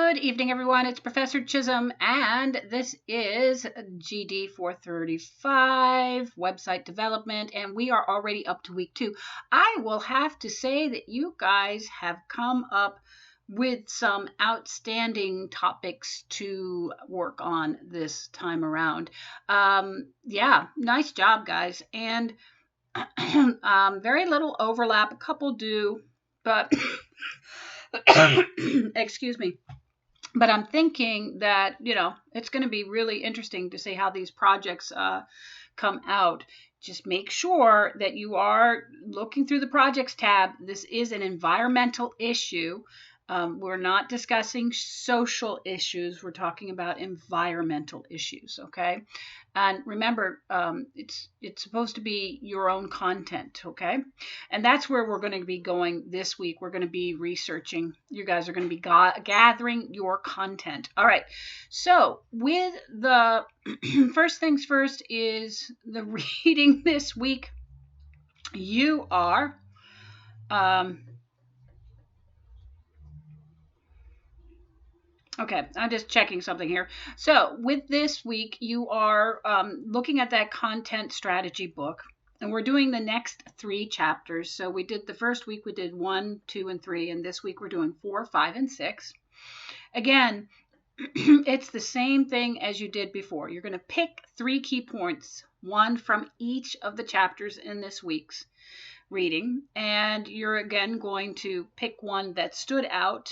Good evening, everyone. It's Professor Chisholm, and this is GD435 website development, and we are already up to week 2. I will have to say that you guys have come up with some outstanding topics to work on this time around. Yeah, nice job, guys. And very little overlap. A couple do, but excuse me. But I'm thinking that, it's going to be really interesting to see how these projects come out. Just make sure that you are looking through the projects tab. This is an environmental issue. We're not discussing social issues. We're talking about environmental issues, okay? And remember, it's supposed to be your own content, okay? And that's where we're going to be going this week. We're going to be researching. You guys are going to be gathering your content. All right. So with the first things first is the reading this week. You are... Okay, I'm just checking something here. So with this week, you are looking at that content strategy book, and we're doing the next 3 chapters. So we did the first week, we did 1, 2, and 3, and this week we're doing 4, 5, and 6. Again, it's the same thing as you did before. You're going to pick 3 key points, one from each of the chapters in this week's reading, and you're again going to pick one that stood out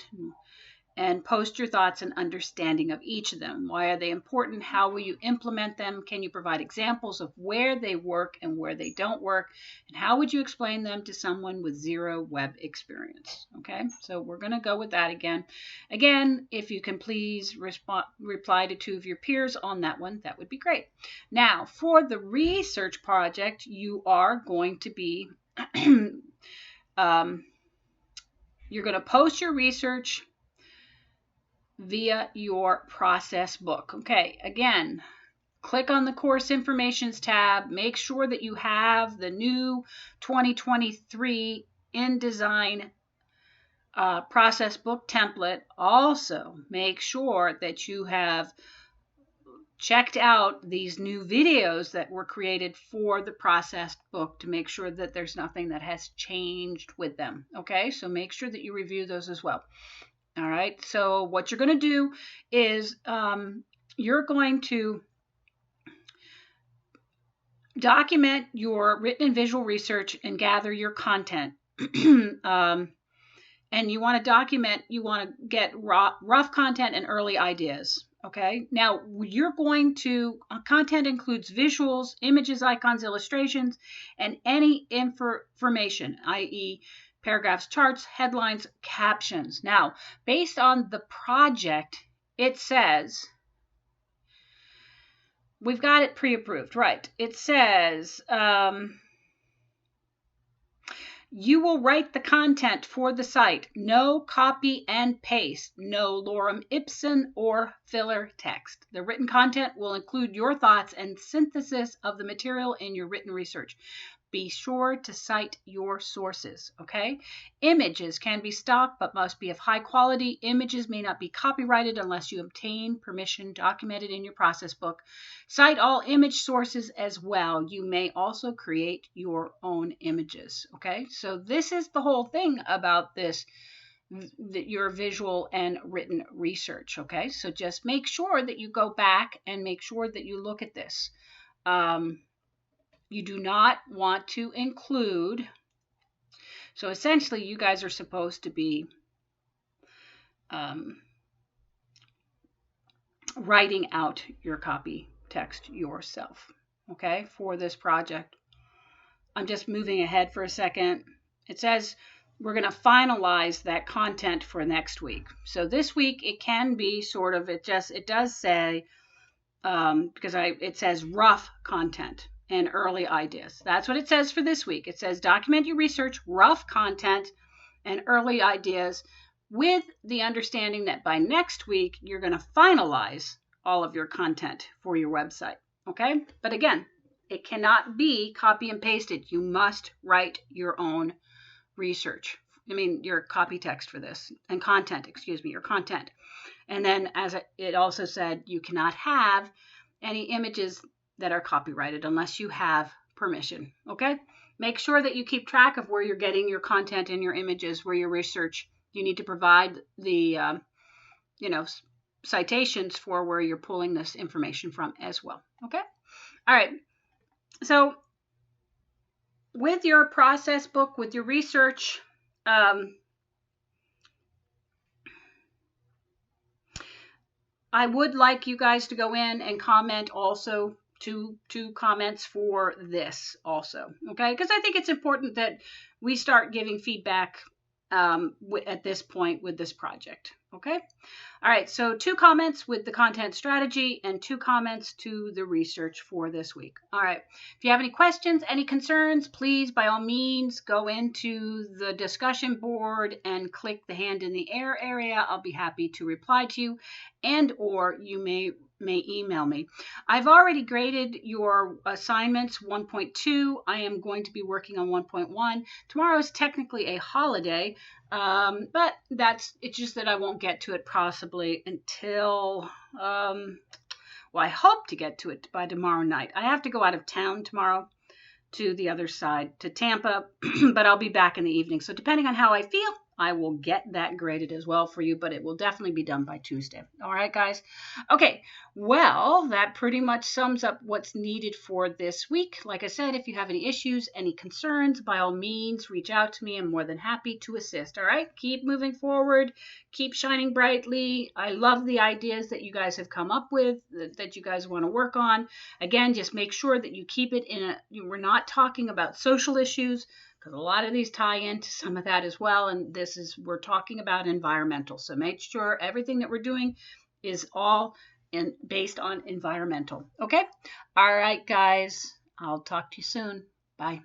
and post your thoughts and understanding of each of them. Why are they important? How will you implement them? Can you provide examples of where they work and where they don't work? And how would you explain them to someone with 0 web experience? Okay, so we're going to go with that again. Again, if you can please reply to 2 of your peers on that one, that would be great. Now, for the research project, you are going to be, you're going to post your research via your process book. Okay, again, click on the course informations tab. Make sure that you have the new 2023 InDesign process book template. Also, make sure that you have checked out these new videos that were created for the process book to make sure that there's nothing that has changed with them. Okay, so make sure that you review those as well. All right, so what you're going to do is you're going to document your written and visual research and gather your content. And you want to document, you want to get rough content and early ideas. Okay, now you're going to, content includes visuals, images, icons, illustrations, and any information, i.e., paragraphs, charts, headlines, captions. Now, based on the project, it says, we've got it pre-approved, right? It says, you will write the content for the site. No copy and paste, no lorem ipsum or filler text. The written content will include your thoughts and synthesis of the material in your written research. Be sure to cite your sources, okay? Images can be stock but must be of high quality. Images may not be copyrighted unless you obtain permission documented in your process book. Cite all image sources as well. You may also create your own images, okay? So this is the whole thing about this, your visual and written research, okay? So just make sure that you go back and make sure that you look at this. You do not want to include, so essentially you guys are supposed to be writing out your copy text yourself, okay, for this project. I'm just moving ahead for a second. It says we're going to finalize that content for next week. So this week it can be sort of, it does say, because it says rough content and early ideas. That's what it says for this week. It says document your research, rough content, and early ideas, with the understanding that by next week, you're going to finalize all of your content for your website. Okay? But again, it cannot be copy and pasted. You must write your own research your copy text for this, and content, excuse me, your content. And then as it also said, you cannot have any images that are copyrighted unless you have permission. Okay? Make sure that you keep track of where you're getting your content and your images, where your research. You need to provide the, citations for where you're pulling this information from as well. Okay? All right. So with your process book, with your research, I would like you guys to go in and comment also, two comments for this also, okay? Because I think it's important that we start giving feedback at this point with this project, okay? All right, so 2 comments with the content strategy and 2 comments to the research for this week. All right, if you have any questions, any concerns, please, by all means, go into the discussion board and click the hand in the air area. I'll be happy to reply to you, and or you may email me. I've already graded your assignments 1.2. I am going to be working on 1.1. Tomorrow is technically a holiday, but it's just that I won't get to it possibly until, I hope to get to it by tomorrow night. I have to go out of town tomorrow to the other side, to Tampa, but I'll be back in the evening. So depending on how I feel, I will get that graded as well for you, but it will definitely be done by Tuesday. All right, guys? Okay, well, that pretty much sums up what's needed for this week. Like I said, if you have any issues, any concerns, by all means, reach out to me. I'm more than happy to assist, all right? Keep moving forward. Keep shining brightly. I love the ideas that you guys have come up with, that you guys want to work on. Again, just make sure that you keep it we're not talking about social issues, because a lot of these tie into some of that as well, and we're talking about environmental. So make sure everything that we're doing is all based on environmental. Okay? All right, guys. I'll talk to you soon. Bye.